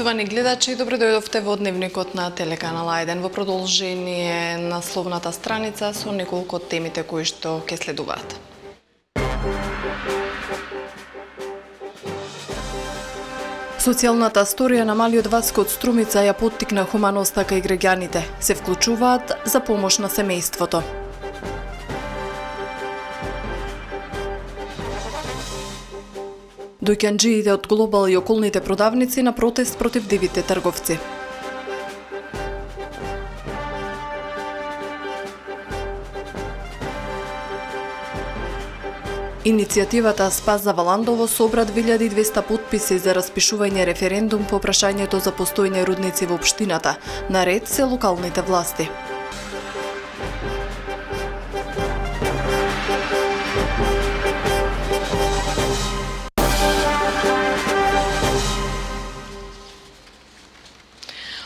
Почитувани гледачи, добро дојдовте во дневникот на телеканал А1 во продолжение на словната страница со неколку од темите кои што ќе следуваат. Социјалната сторија на малиот Васко од Струмица ја поттикна хуманоста кај граѓаните. Се вклучуваат за помош на семејството. Дојќанџиите од Глобал и околните продавници на протест против дивите трговци. Иницијативата Спас за Валандово собра 2200 потписи за распишување референдум по прашањето за постојни рудници во општината. Наред се локалните власти.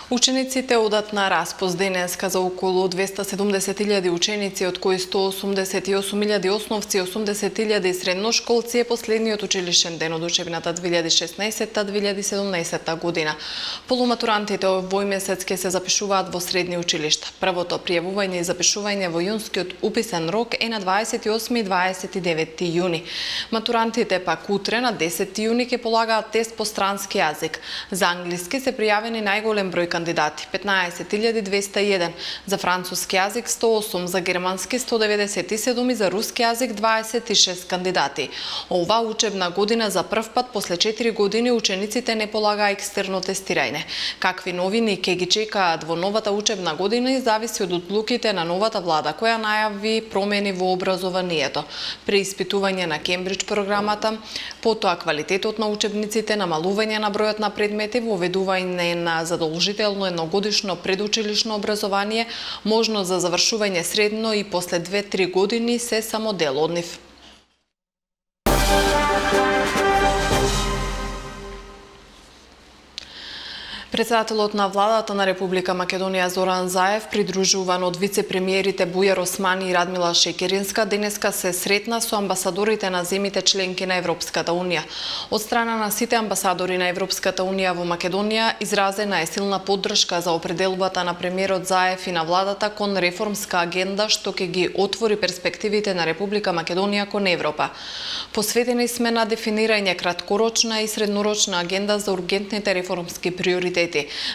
Учениците одат на распост денеска за околу 270.000 ученици, од кои 188.000 основци и 80.000 средношколци е последниот училишен ден од учебната 2016-2017 година. Полуматурантите овој месец ќе се запишуваат во средни училишта. Првото пријавување и запишување во јунскиот уписен рок е на 28 и 29 јуни. Матурантите пак утре на 10 јуни ќе полагаат тест по странски јазик. За англиски се пријавени најголем број кандидати 15.201, за француски јазик 108, за германски 197 и за руски јазик 26 кандидати. Ова учебна година за прв пат после 4 години учениците не полагаа екстерно тестирање. Какви новини ќе ги чекаат во новата учебна година и зависи од одлуките на новата влада која најави промени во образованието. Преиспитување на Кембридж програмата, потоа квалитетот на учебниците, намалување на бројот на предмети, воведување на задолжително едногодишно предучилишно образование, можност за завршување средно и после 2-3 години се само дел од нив. Председателот на владата на Република Македонија Зоран Заев, придружуван од вице-премиерите Бујар Османи и Радмила Шекеринска, денеска се сретна со амбасадорите на земите членки на Европската Унија. Од страна на сите амбасадори на Европската Унија во Македонија изразена е силна поддршка за определбата на премиерот Заев и на владата кон реформска агенда што ќе ги отвори перспективите на Република Македонија кон Европа. Посветени сме на дефинирање краткорочна и среднорочна агенда за ургентните реформски приоритети.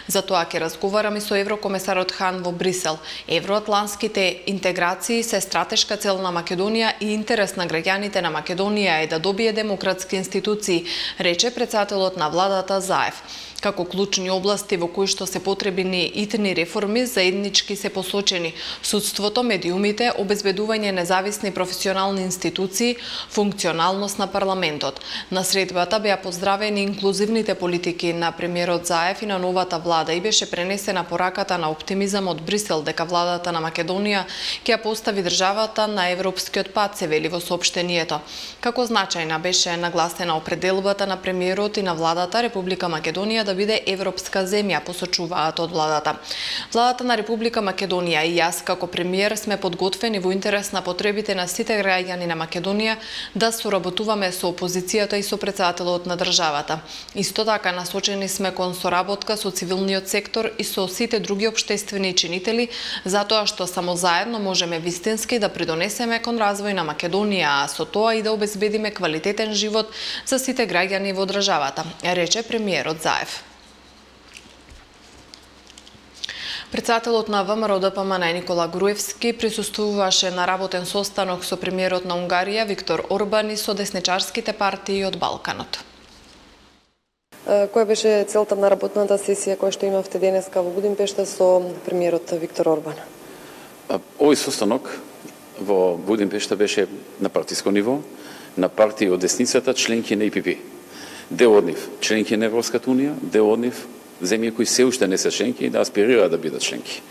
Затоа ќе разговараме со еврокомесарот Хан во Брисел. Евроатлантските интеграции се стратешка цел на Македонија и интерес на граѓаните на Македонија е да добие демократски институции, рече председателот на владата Заев. Како клучни области во кои што се потребни итни реформи заеднички се посочени судството, медиумите, обезбедување независни професионални институции, функционалност на парламентот. На средбата беа поздравени инклузивните политики на премиерот Заев и на новата влада и беше пренесена пораката на оптимизам од Брисел дека владата на Македонија ќе постави државата на европскиот пат, се вели во соопштението. Како значајна беше нагласена определбата на премиерот и на владата Република Македонија да биде европска земја, посочуваат од владата. Владата на Република Македонија и јас како премиер сме подготвени во интерес на потребите на сите граѓани на Македонија да соработуваме со опозицијата и со председателот на државата. Исто така насочени сме кон соработка со цивилниот сектор и со сите други општествени чинители, затоа што само заедно можеме вистински да придонесеме кон развој на Македонија, а со тоа и да обезбедиме квалитетен живот за сите граѓани во државата, рече премиерот Заев. Председателот на ВМРО ДПМН Никола Груевски присуствуваше на работен состанок со премиерот на Унгарија Виктор Орбан и со десничарските партии од Балканот. Која беше целта на работната сесија која што имавте денеска во Будимпешта со премиерот Виктор Орбан? Овој состанок во Будимпешта беше на партиско ниво, на партии од десницата, членки на ИПП. Дел од нив членки на Европската Унија, дел од нив земји кои се уште не се членки и да аспирираат да бидат членки.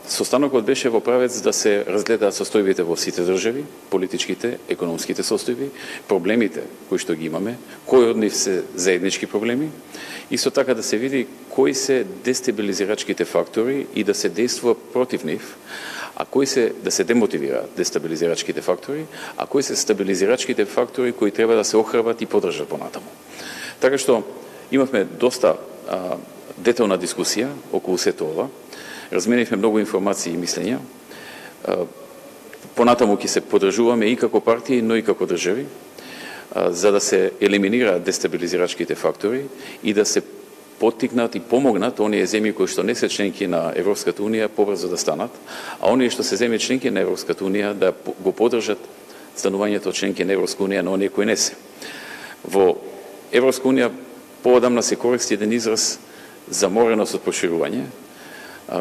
Состанокот беше во правец да се разгледаат состојбите во сите држави, политичките, економските состојби, проблемите кои што ги имаме, кои од нив се заеднички проблеми, исто така да се види кои се дестабилизирачките фактори и да се действува против нив, а кои се да се демотивираат дестабилизирачките фактори, а кои се стабилизирачките фактори кои треба да се охрабат и поддржат понатаму. Така што имавме доста детална дискусија околу сето ова. Разменивме многу информации и мислења. Понатаму ќе се подржуваме и како партии, но и како држави, за да се елиминираат дестабилизирачките фактори и да се поттикнат и помогнат оние земји кои што не се членки на Европската унија побрзо да станат, а оние што се земји членки на Европската унија да го поддржат станувањето членки на Европска унија на оние кои не се. Во Европска унија поодамна се користи еден израз замореност од проширување.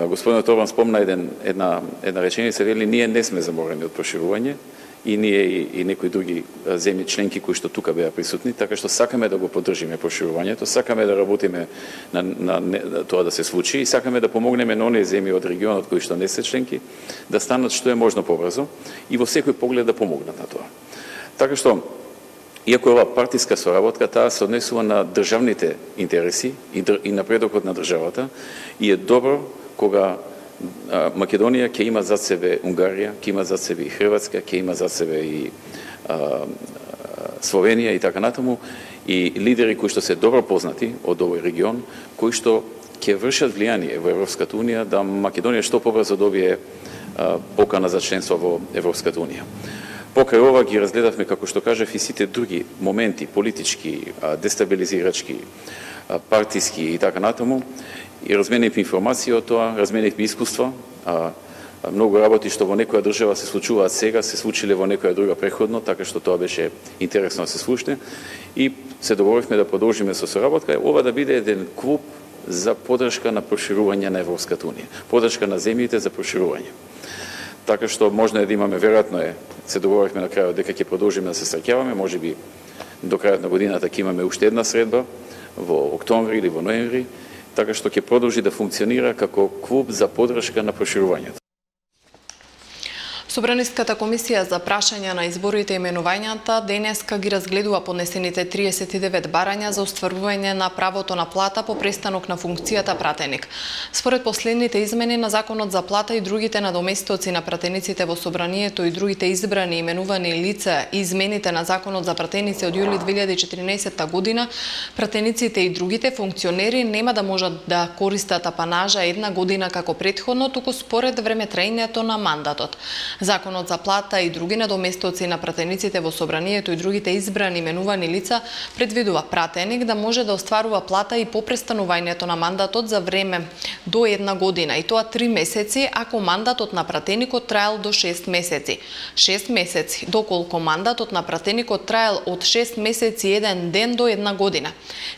Господинот Орбан спомна една реченица, вели ние не сме заморени од проширување, и ние и некои други земји членки кои што тука беа присутни, така што сакаме да го поддржиме проширувањето, сакаме да работиме на тоа да се случи и сакаме да помогнеме на оние земји од регионот кои што не се членки да станат што е можно побрзо и во секој поглед да помогнат на тоа. Така што иако е ова партиска соработка, таа се однесува на државните интереси и напредокот на државата и е добро кога Македонија ќе има зад себе Унгарија, ќе има зад себе и Хрватска, ќе има зад себе и Словенија и така натаму, и лидери кои што се добро познати од овој регион, кои што ќе вршат влијание во Европската унија да Македонија што побрзо добие покана за членство во Европската унија. Покрај ова ги разгледавме, како што кажав, и сите други моменти, политички, дестабилизирачки, партиски и така натаму, и разменивме информација од тоа, разменивме искуства, многу работи што во некоја држава се случуваат сега, се случиле во некоја друга преходно, така што тоа беше интересно да се слушне и се договоривме да продолжиме со соработка, ова да биде еден клуб за поддршка на проширување на Европската унија, поддршка на земјите за проширување. Така што можно е да имаме, веројатно се договоривме на крајот дека ќе продолжиме да се среќаваме, можеби до крајот на годината ќе имаме уште една средба во октомври или во ноември, така што ќе продолжи да функционира како клуб за поддршка на проширувањето. Собраниската комисија за прашања на изборите и именувањата денеска ги разгледува поднесените 39 барања за остварување на правото на плата по престанок на функцијата пратеник. Според последните измени на Законот за плата и другите надоместоци на пратениците во собранието и другите избрани и именувани лица и измените на Законот за пратеници од јули 2014 година, пратениците и другите функционери нема да можат да користат апанажа една година како претходно, туку според времетраењето на мандатот. Законот за плата и други надоместоци на пратениците во собранието и другите избрани именувани лица предвидува пратеник да може да остварува плата и по престанувањето на мандатот за време до една година, и тоа 3 месеци ако мандатот на пратеникот траел до 6 месеци. 6 месеци доколку мандатот на пратеникот траел од 6 месеци 1 ден до една година.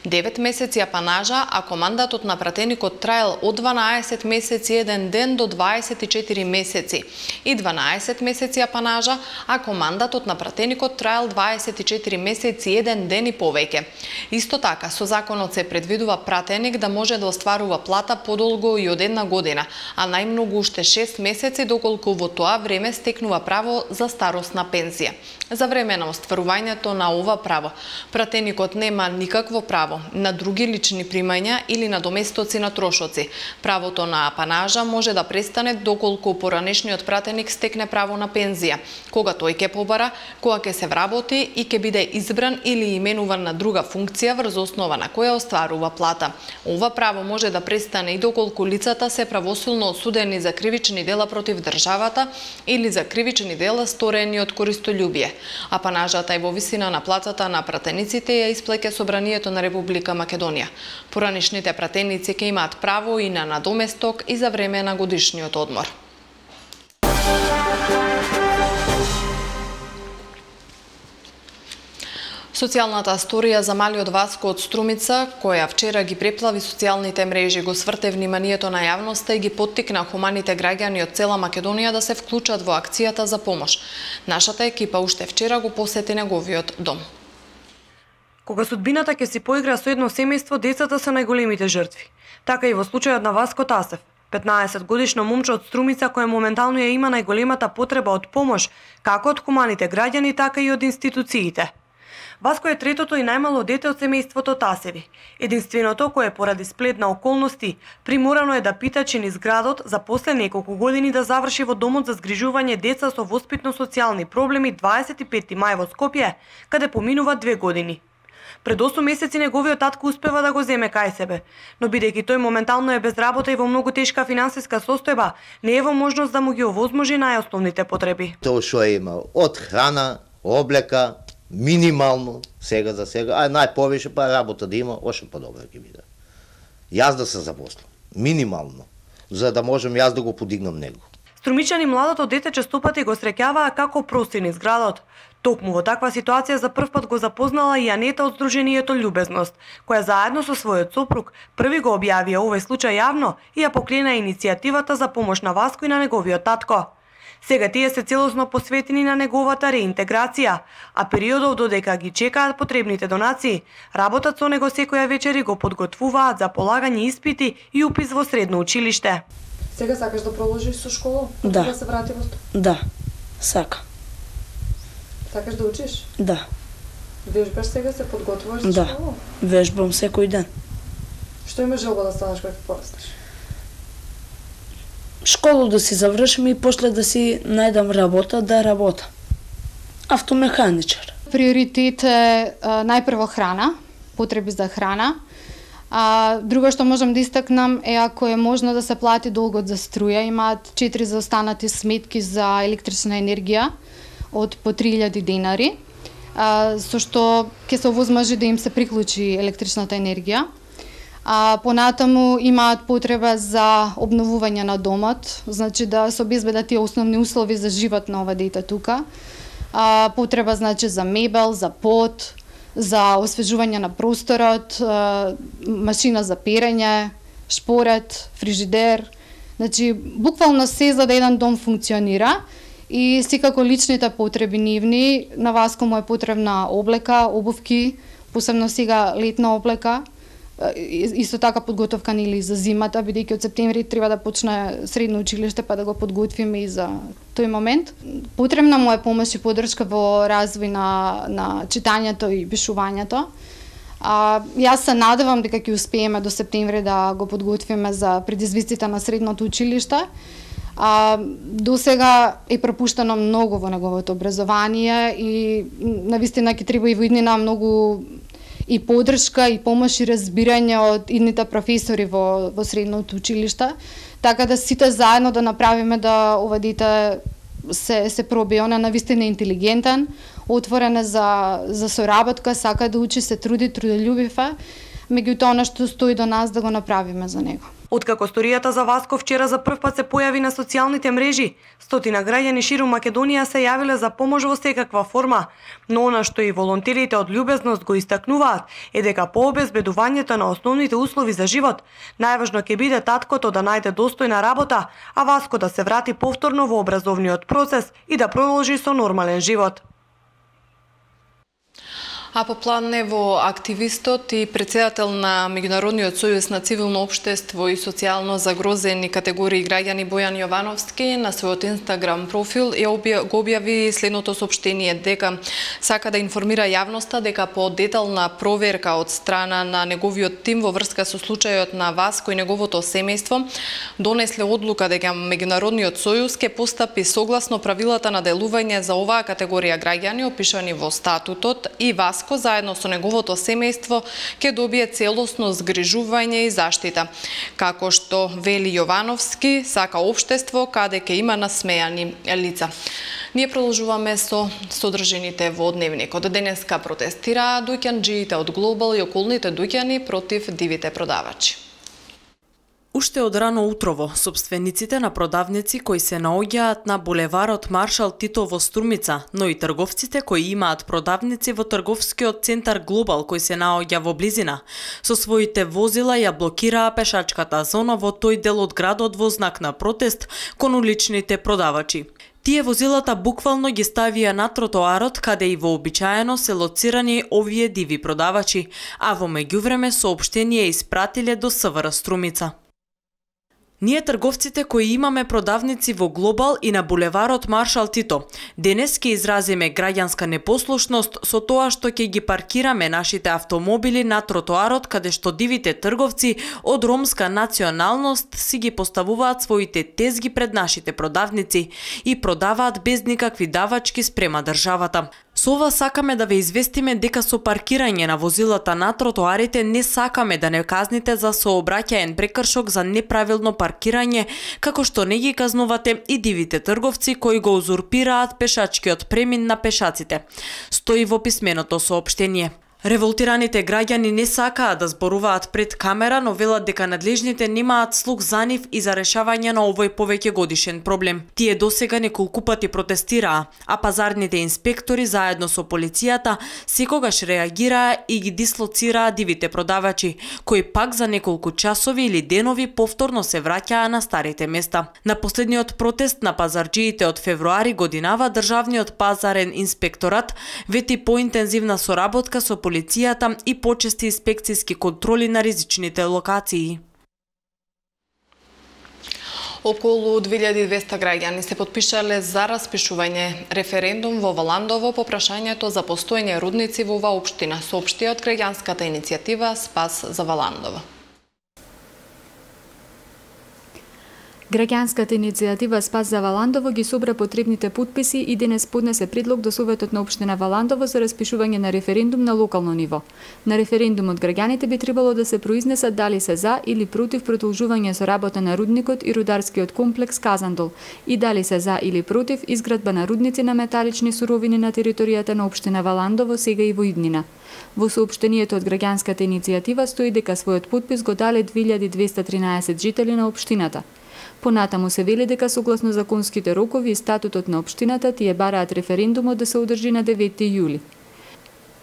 9 месеци апанажа ако мандатот на пратеникот траел од 12 месеци 1 ден до 24 месеци и 12 месеци апанажа ако мандатот на пратеникот траел 24 месеци 1 ден и повеќе. Исто така, со законот се предвидува пратеник да може да остварува плата подолго и од една година, а најмногу уште 6 месеци доколку во тоа време стекнува право за старосна пензија. За време на остварувањето на ова право, пратеникот нема никакво право на други лични примања или на доместоци на трошоци. Правото на апанажа може да престане доколку поранешниот пратеник стекне право на пензија, кога тој ќе побара, кога ќе се вработи и ќе биде избран или именуван на друга функција врз основа на која остварува плата. Ова право може да престане и доколку лицата се правосилно осудени за кривични дела против државата или за кривични дела сторени од користолюбие. Апанажата е во висина на платата на пратениците ја исплеќа Собранието на Република Македонија. Поранешните пратеници ќе имаат право и на надоместок и за време на годишниот одмор. Социјалната сторија за малиот Васко од Струмица, која вчера ги преплави социјалните мрежи, го сврте вниманието на јавноста и ги поттикна хуманите граѓани од цела Македонија да се вклучат во акцијата за помош. Нашата екипа уште вчера го посети неговиот дом. Кога судбината ќе си поигра со едно семејство, децата се најголемите жртви. Така и во случајот на Васко Тасев, 15 годишно момче од Струмица кој моментално ја има најголемата потреба од помош, како од хуманите граѓани, така и од институциите. Васко е третото и најмало дете од семејството Тасеви. Единственото кое поради сплет на околности приморано е да питачи низ градот за после неколку години да заврши во домот за згрижување деца со воспитно-социјални проблеми 25 мај во Скопје, каде поминува 2 години. Пред 8 месеци неговиот татко успева да го земе кај себе, но бидејќи тој моментално е без работа и во многу тешка финансиска состојба, не е во можност да му ги овозможи најосновните потреби. Тоа што е имал од храна, облека, минимално сега за сега, а најповеќе па работа да има, още подобро ќе биде. Јас да се запослам, минимално, за да можам јас да го подигнам него. Струмичани младото дете честопати го среќаваа како прости низ градот. Токму во таква ситуација за прв пат го запознала и Анета од Сдруженијето Љубезност, која заедно со својот сопруг први го објавија овој случај јавно и ја поклена иницијативата за помош на Васко и на неговиот татко. Сега тие се целосно посветени на неговата реинтеграција, а периодов додека ги чекаат потребните донации, работат со него секоја вечер и го подготвуваат за полагање испити и упис во средно училиште. Сега сакаш да продолжиш со школа? Да. Да се врати во... Да, сака. Сакаш да учиш? Да. Вежбаш сега, се подготвуваш за Да. школа? Вежбам секој ден. Што имаш желба да станеш кога ќе порастеш? Школу да си завршим и после да си најдам работа, да работам. Автомеханичар. Приоритет е најпрво храна, потреби за храна. Друго што можам да истакнам е ако е можно да се плати долгот за струја. Имаат 4 заостанати сметки за електрична енергија од по 3000 денари, со што ќе се овозможи да им се приклучи електричната енергија. Понатаму имаат потреба за обновување на домот, значи да се обезбедат тие основни услови за живот на ова дете тука. Потреба значи за мебел, за под, за освежување на просторот, машина за перење, шпорет, фрижидер. Значи буквално се за да еден дом функционира и секако личните потреби нивни. На Васко му е потребна облека, обувки, посебно сега летна облека. Исто така подготовка нели за зимата, бидејќи од септември треба да почне средно училиште па да го подготвиме и за тој момент. Потребна му е помош и поддршка во развој на читањето и пишувањето. Јас се надевам дека ќе успееме до септември да го подготвиме за предизвиците на средното училиште. До сега е пропуштено многу во неговото образование и навистина ќе треба и во иднина многу и поддршка и помош и разбирање од идните професори во средното училиште, така да сите заедно да направиме да ова дете се пробие. Он е навистина интелигентен, отворен е за соработка, сака да учи, се труди, трудолюбив е, меѓутоа она што стои до нас да го направиме за него. Откако историјата за Васко вчера за прв пат се појави на социјалните мрежи, стотина граѓани ширум Македонија се јавиле за помош во секаква форма, но она што и волонтерите од Љубезност го истакнуваат е дека по обезбедувањето на основните услови за живот, најважно ќе биде таткото да најде достојна работа, а Васко да се врати повторно во образовниот процес и да продолжи со нормален живот. А по план нево активистот и председател на Меѓународниот сојуз на цивилно општество и социјално загрозени категории граѓани Бојан Јовановски на својот Инстаграм профил го објави следното соопштение дека сака да информира јавноста дека по детална проверка од страна на неговиот тим во врска со случајот на Васко и неговото семејство донесле одлука дека Меѓународниот сојуз ќе постапи согласно правилата на делување за оваа категорија граѓани опишани во статутот и Васко заедно со неговото семејство ќе добие целосно згрижување и заштита. Како што вели Јовановски, сака општество каде ќе има насмејани лица. Ние продолжуваме со содржините во дневникот. Денеска протестираа дуќанџиите од Глобал и околните дуќани против дивите продавачи. Уште од рано утрово, собствениците на продавници кои се наоѓаат на булеварот Маршал Тито во Струмица, но и трговците кои имаат продавници во трговскиот центар Глобал кој се наоѓа во близина, со своите возила ја блокираа пешачката зона во тој дел од градот во знак на протест кон уличните продавачи. Тие возилата буквално ги ставија на тротоарот каде и вообичаено се лоцирани овие диви продавачи, а во меѓувреме соопштение испратиле до СВР Струмица. Ние трговците кои имаме продавници во Глобал и на булеварот Маршал Тито, денес ќе изразиме граѓанска непослушност со тоа што ќе ги паркираме нашите автомобили на тротоарот каде што дивите трговци од ромска националност си ги поставуваат своите тезги пред нашите продавници и продаваат без никакви давачки спрема државата. Со ова сакаме да ве известиме дека со паркирање на возилата на тротоарите не сакаме да не казните за сообраќаен прекршок за неправилно паркирање, како што не ги казнувате и дивите трговци кои го узурпираат пешачкиот премин на пешаците. Стои во писменото соопштение. Револтираните граѓани не сакаат да зборуваат пред камера, но велат дека надлежните немаат слух за нив и за решавање на овој повеќе годишен проблем. Тие досега неколку пати протестираа, а пазарните инспектори заедно со полицијата секогаш реагираа и ги дислоцираа дивите продавачи, кои пак за неколку часови или денови повторно се враќаа на старите места. На последниот протест на пазарџиите од февруари годинава државниот пазарен инспекторат вети поинтензивна соработка со полицијата и почести инспекцијски контроли на ризичните локации. Околу 2200 граѓани се потпишале за распишување референдум во Валандово по прашањето за постоење рудници во оваа општина, соопшти од граѓанската иницијатива Спас за Валандово. Граѓанската иницијатива Спас за Валандово ги собра потребните потписи и денес поднесе предлог до Советот на општина Валандово за распишување на референдум на локално ниво. На референдумот граѓаните би требало да се произнесат дали се за или против продолжување со работа на рудникот и рударскиот комплекс Казандол и дали се за или против изградба на рудници на металични суровини на територијата на општина Валандово сега и во иднина. Во соопштението од граѓанската иницијатива стои дека својот потпис го дале 2213 жители на општината. Понатаму се вели дека согласно законските рокови и статутот на општината тие бараат референдумот да се одржи на 9 јули.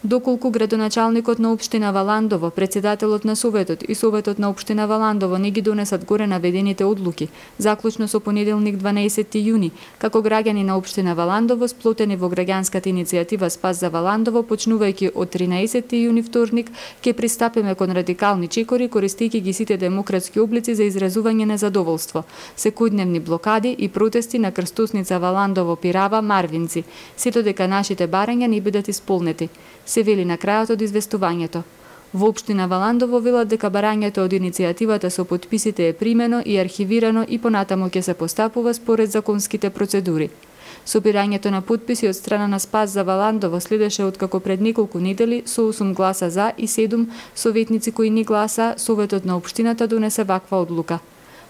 Доколку градоначалникот на општина Валандово, председателот на Советот и Советот на општина Валандово не ги донесат горе наведените одлуки, заклучно со понеделник 12 јуни, како граѓани на општина Валандово сплотени во граѓанската иницијатива Спас за Валандово, почнувајќи од 13 јуни вторник, ќе пристапиме кон радикални чекори користејќи ги сите демократски облици за изразување незадоволство, секојдневни блокади и протести на крстосница Валандово Пирава Марвинци, сето дека нашите барања не бидат исполнети, се вели на крајот од известувањето. Во општина Валандово велат дека барањето од иницијативата со потписите е примено и архивирано и понатаму ќе се постапува според законските процедури. Собирањето на потписи од страна на Спас за Валандово следеше откако пред неколку недели со 8 гласа за и 7 советници кои не гласа, Советот на општината донесе ваква одлука.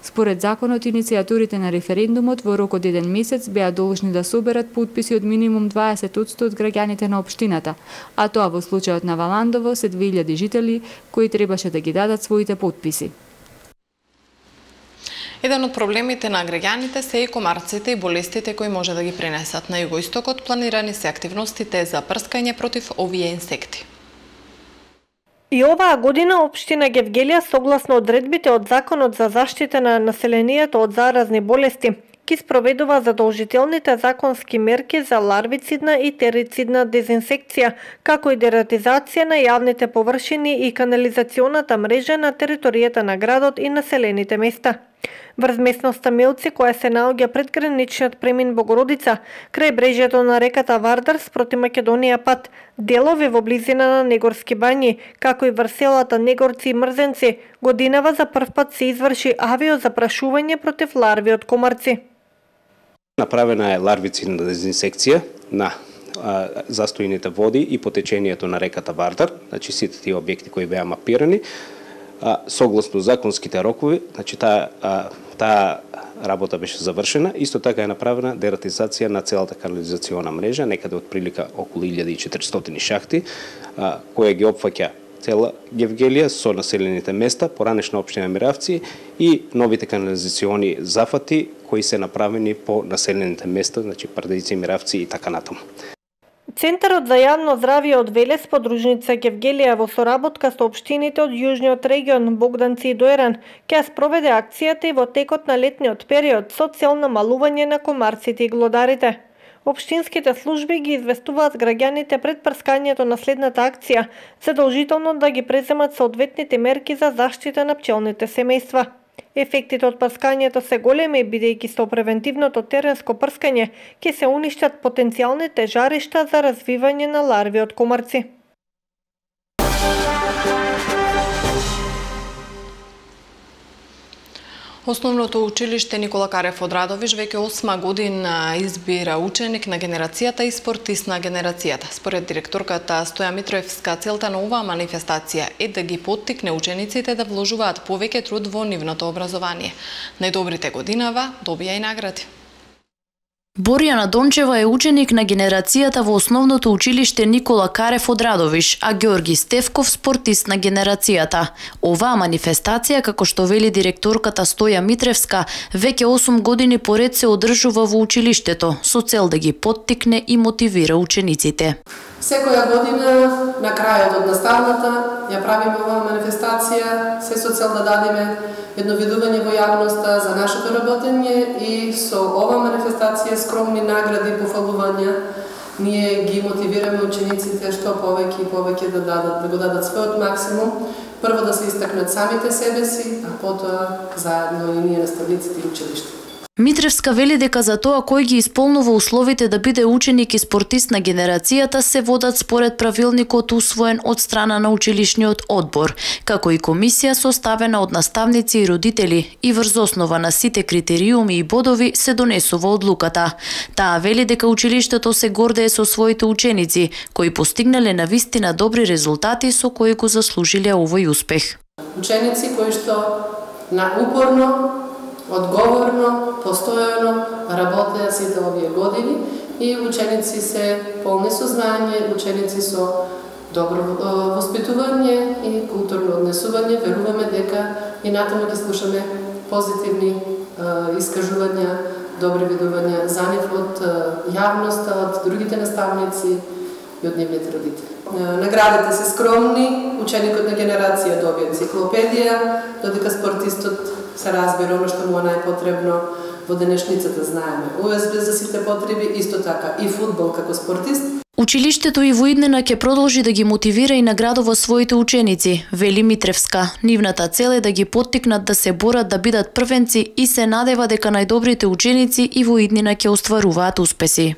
Според законот, иницијаторите на референдумот во рок од 1 месец беа должни да соберат потписи од минимум 20% од граѓаните на општината, а тоа во случајот на Валандово се 2000 жители кои требаше да ги дадат своите потписи. Еден од проблемите на граѓаните се и комарците и болестите кои може да ги пренесат. На југоистокот планирани се активностите за прскање против овие инсекти. И оваа година општина Гевгелија, согласно одредбите од Законот за заштита на населението од заразни болести, ќе спроведува задолжителните законски мерки за ларвицидна и терицидна дезинсекција, како и дератизација на јавните површини и канализационата мрежа на територијата на градот и населените места. Врз местноста Милци, која се наоѓа пред граничниот премин Богородица, крај брежјето на реката Вардар спроти Македонија пат, делови во близина на Негорски бањи, како и врз селата Негорци и Мрзенци, годинава за прв пат се изврши авиозапрашување против ларви од комарци. Направена е ларвицидна дезинсекција на застојните води и потечението на реката Вардар, значи сите тие објекти кои беа мапирани, согласно законските рокови, значи таа работа беше завршена. Исто така е направена дератизација на целата канализациона мрежа, некаде од прилика околу 1400 шахти, која ги опфаќа цела Гевгелија со населените места, поранешна општина Миравци и новите канализациони зафати кои се направени по населените места, значи Пардејци, Миравци и така натаму. Центарот за јавно здравје од Велес, подружница Гевгелија, во соработка со општините од јужниот регион Богданци и Дојран, ќе спроведе акцијата и во текот на летниот период со цел намалување на комарците и глодарите. Општинските служби ги известуваат граѓаните пред прскањето на следната акција, задолжително да ги преземат соодветните мерки за заштита на пчелните семејства. Ефектите од прскањето се големи, бидејќи со превентивното теренско прскање ќе се уништат потенцијалните жаришта за развивање на ларви од комарци. Основното училиште Никола Карев од Радовиш веќе 8 година избира ученик на генерацијата и спортист на генерацијата. Според директорката Стоја Митроевска, целта на оваа манифестација е да ги поттикне учениците да вложуваат повеќе труд во нивното образование. Најдобрите годинава добија и награди. Борјана Дончева е ученик на генерацијата во основното училиште Никола Карев од Радовиш, а Ѓорги Стевков спортист на генерацијата. Оваа манифестација, како што вели директорката Стоја Митревска, веќе 8 години поред се одржува во училиштето со цел да ги поттикне и мотивира учениците. Секоја година на крајот од наставната ја правиме оваа манифестација се со цел да дадеме едно видување во јавноста за нашето работење и со оваа манифестација скромни награди, пофалувања, ние ги мотивираме учениците што повеќе и повеќе да го дадат својот максимум, прво да се истакнат самите себе си, а потоа заедно и ние наставниците и училиште. Митревска вели дека за тоа кој ги исполнува условите да биде ученик и спортист на генерацијата се водат според правилникот усвоен од страна на училишниот одбор, како и комисија составена од наставници и родители, и врз основа на сите критериуми и бодови се донесува одлуката. Таа вели дека училиштето се гордее со своите ученици, кои постигнале навистина добри резултати со кои го заслужиле овој успех. Ученици кои што упорно, одговорно, постојано работеа сите овие години и ученици се полни со знање, ученици со добро воспитување и културно однесување. Веруваме дека и натаму ги слушаме позитивни искажувања, добри видувања за нив од јавноста, од другите наставници и од нивните родители. Наградите се скромни, ученикот на генерација добија енциклопедија, додека спортистот се разбира оно што му е најпотребно во денешницата, знаеме. УСБ за сите потреби, исто така и фудбал како спортист. Училиштето и во иднина ќе продолжи да ги мотивира и наградува своите ученици, вели Митревска. Нивната цел е да ги поттикнат да се борат да бидат првенци и се надева дека најдобрите ученици и во иднина ќе остваруваат успеси.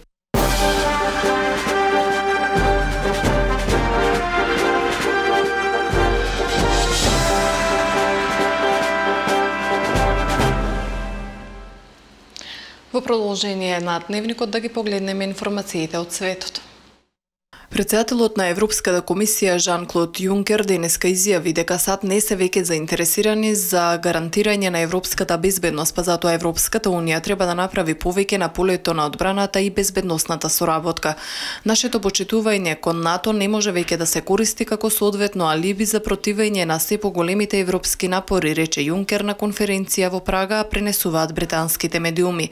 Во продолжение на дневникот да ги погледнеме информациите од светот. Председателот на Европската комисија Жан-Клод Јункер денеска изјави дека САД не се веќе заинтересирани за гарантирање на европската безбедност, па затоа Европската унија треба да направи повеќе на полето на одбраната и безбедносната соработка. Нашето почитување кон НАТО не може веќе да се користи како соодветно алиби за противење на се поголемите европски напори, рече Јункер на конференција во Прага, пренесуваат британските медиуми.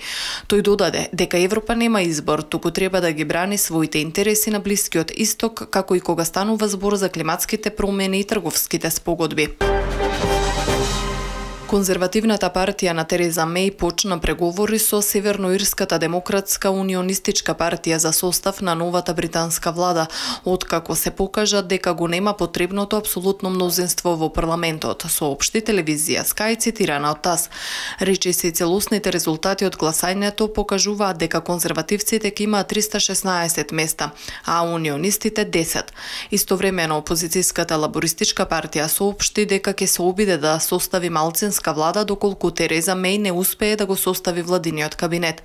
Тој додаде дека Европа нема избор, туку треба да ги брани своите интереси на Блискиот Исток, како и кога станува збор за климатските промени и трговските спогодби. Конзервативната партија на Тереза Меј почна преговори со Северноирската демократска унионистичка партија за состав на новата британска влада, откако се покажа дека го нема потребното апсолутно мнозинство во парламентот, соопшти телевизија Sky цитирана од ТАС. Речиси целосните резултати од гласањето покажуваат дека конзервативците ќе имаат 316 места, а унионистите 10. Истовремено опозицијската лабористичка партија соопшти дека ќе се обиде да состави малцинска влада доколку Тереза Меј не успее да го состави владиниот кабинет.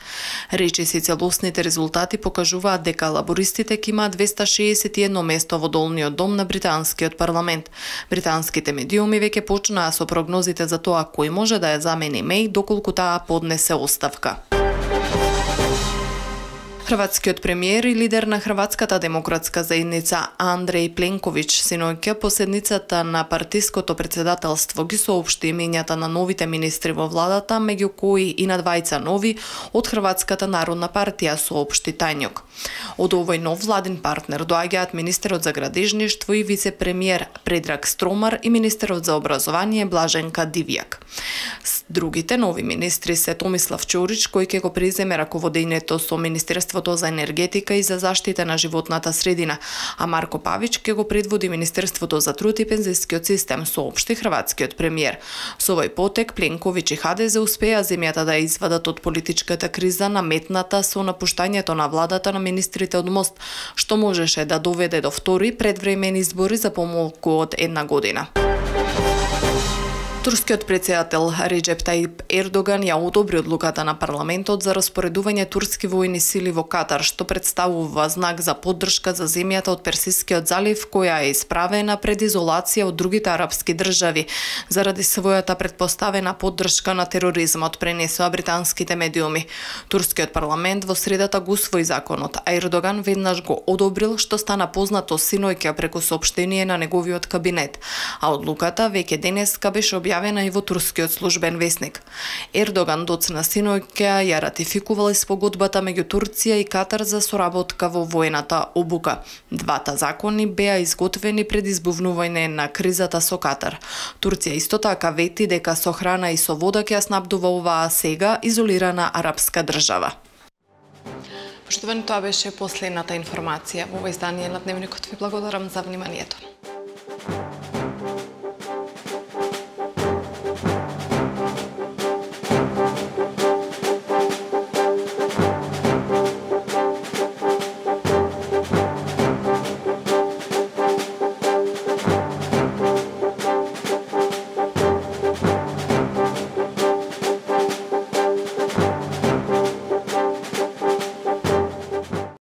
Речиси целосните резултати покажуваат дека лабористите ќе имаат 261 место во долниот дом на британскиот парламент. Британските медиуми веќе почнаа со прогнозите за тоа кој може да ја замени Меј доколку таа поднесе оставка. Хрватскиот премиер и лидер на Хрватската демократска заедница Андреј Пленковиќ синоќа по седницата на партиското председателство ги соопшти имењата на новите министри во владата, меѓу кои и на двајца нови од Хрватската народна партија, соопшти Тањок. Од овој нов владин партнер доаѓаат министерот за градежништво и вице-премиер Предраг Стромар и министерот за образование Блаженка Дивјак. Другите нови министри се Томислав Ќорич, кој ќе го преземе раководењето со Министерството за енергетика и за заштита на животната средина, а Марко Павич ќе го предводи Министерството за труд и пензискиот систем, соопшти хрватскиот премиер. Со овој потек Пленковиќ и ХДЗ успеа земјата да ја извадат од политичката криза наметната со напуштањето на владата на министрите од МОСТ, што можеше да доведе до втори предвремени избори за помалку од една година. Турскиот претседател Реджеп Таип Ердоган ја одобри одлуката на парламентот за распоредување турски војни сили во Катар, што представува знак за поддршка за земјата од Персискиот залив, која е исправена пред изолација од другите арапски држави заради својата предпоставена поддршка на тероризмот, пренесоа британските медиуми. Турскиот парламент во средата го усвои законот, а Ердоган веднаш го одобрил, што стана познато синоќа преку соопштение на неговиот кабинет, а одлуката веќе денеска беше објавена и во турскиот службен весник. Ердоган доцна синоќа ја ратификувал спогодбата меѓу Турција и Катар за соработка во војната обука. Двата закони беа изготвени пред избувнување на кризата со Катар. Турција исто така вети дека со храна и со вода ќе ја снабдува оваа сега изолирана арапска држава. Поштовани, тоа беше последната информација во издание на Дневникот. Ви благодарам за вниманието.